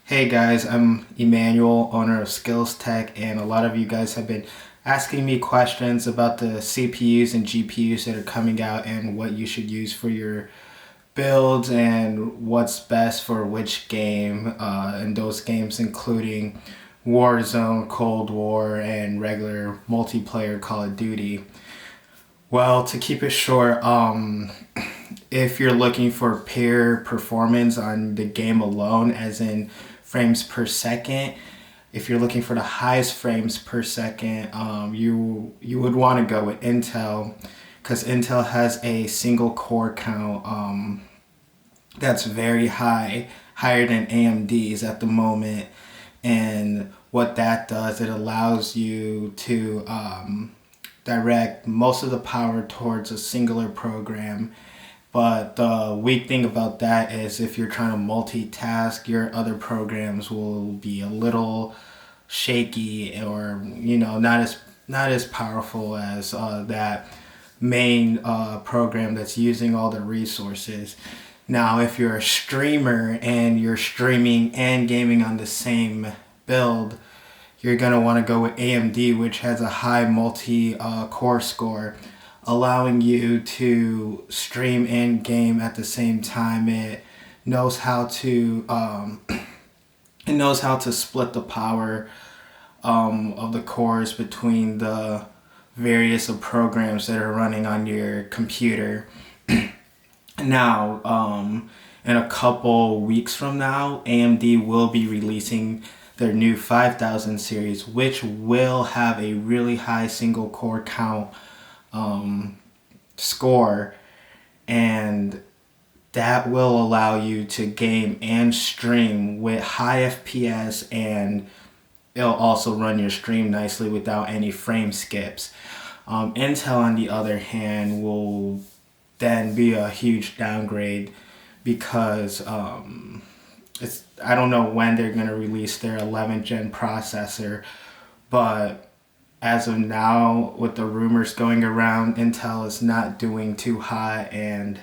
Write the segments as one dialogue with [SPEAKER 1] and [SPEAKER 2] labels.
[SPEAKER 1] Hey guys, I'm Emmanuel, owner of Skills Tech, and a lot of you guys have been asking me questions about the CPUs and GPUs that are coming out and what you should use for your builds and what's best for which game, and those games including Warzone, Cold War, and regular multiplayer Call of Duty. Well, to keep it short, if you're looking for pure performance on the game alone, as in frames per second, if you're looking for the highest frames per second, you would want to go with Intel, because Intel has a single core count that's very high, higher than AMD's at the moment. And what that does, it allows you to direct most of the power towards a singular program. But the weak thing about that is if you're trying to multitask, your other programs will be a little shaky, or not as powerful as that main program that's using all the resources. Now, if you're a streamer and you're streaming and gaming on the same build, you're going to want to go with AMD, which has a high multi-core score, allowing you to stream and game at the same time. It knows how to split the power of the cores between the various programs that are running on your computer. Now, in a couple weeks from now, AMD will be releasing their new 5000 series, which will have a really high single core count score, and that will allow you to game and stream with high FPS, and it'll also run your stream nicely without any frame skips. Intel, on the other hand, will then be a huge downgrade, because I don't know when they're going to release their 11th gen processor, but as of now, with the rumors going around, Intel is not doing too hot, and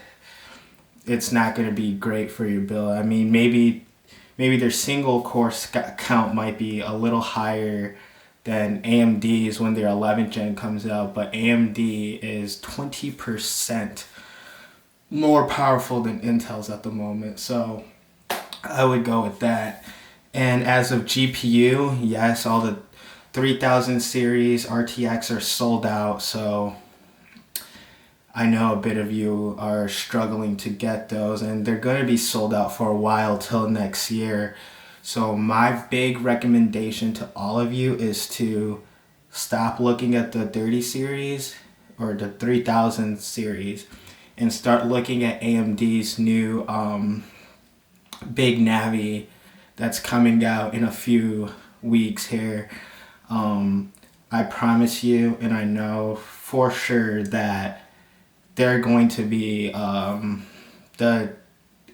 [SPEAKER 1] it's not going to be great for your build. I mean, maybe their single core count might be a little higher than AMD's when their 11th gen comes out, but AMD is 20% more powerful than Intel's at the moment, so I would go with that. And as of GPU, yes, all the 3000 series RTX are sold out, so I know a bit of you are struggling to get those, and they're going to be sold out for a while till next year. So my big recommendation to all of you is to stop looking at the 30 series or the 3000 series and start looking at AMD's new Big Navi that's coming out in a few weeks here. I promise you, and I know for sure that they're going to be, the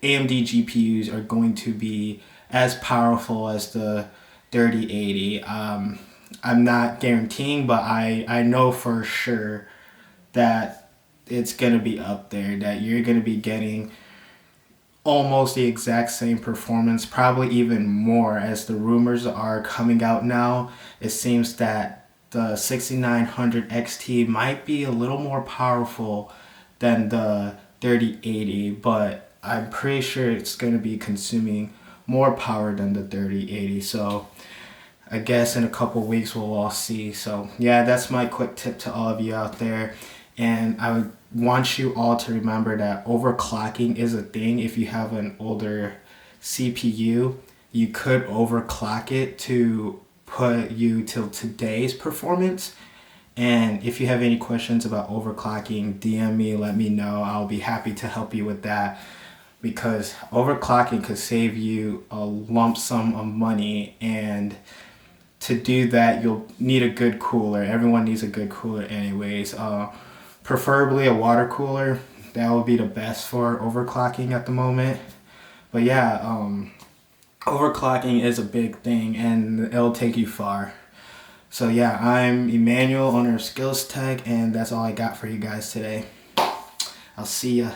[SPEAKER 1] AMD GPUs are going to be as powerful as the 3080. I'm not guaranteeing, but I know for sure that it's going to be up there, that you're going to be getting almost the exact same performance, probably even more, as the rumors are coming out now. It seems that the 6900 XT might be a little more powerful than the 3080, but I'm pretty sure it's going to be consuming more power than the 3080. So I guess in a couple weeks we'll all see. So yeah, that's my quick tip to all of you out there. And I would want you all to remember that overclocking is a thing. If you have an older CPU, you could overclock it to put you till today's performance. And if you have any questions about overclocking, DM me, let me know. I'll be happy to help you with that, because overclocking could save you a lump sum of money, and to do that you'll need a good cooler. Everyone needs a good cooler anyways. Preferably a water cooler. That would be the best for overclocking at the moment. But yeah, overclocking is a big thing, and it'll take you far. So yeah, I'm Emmanuel, owner of Skills Tech, and that's all I got for you guys today. I'll see ya.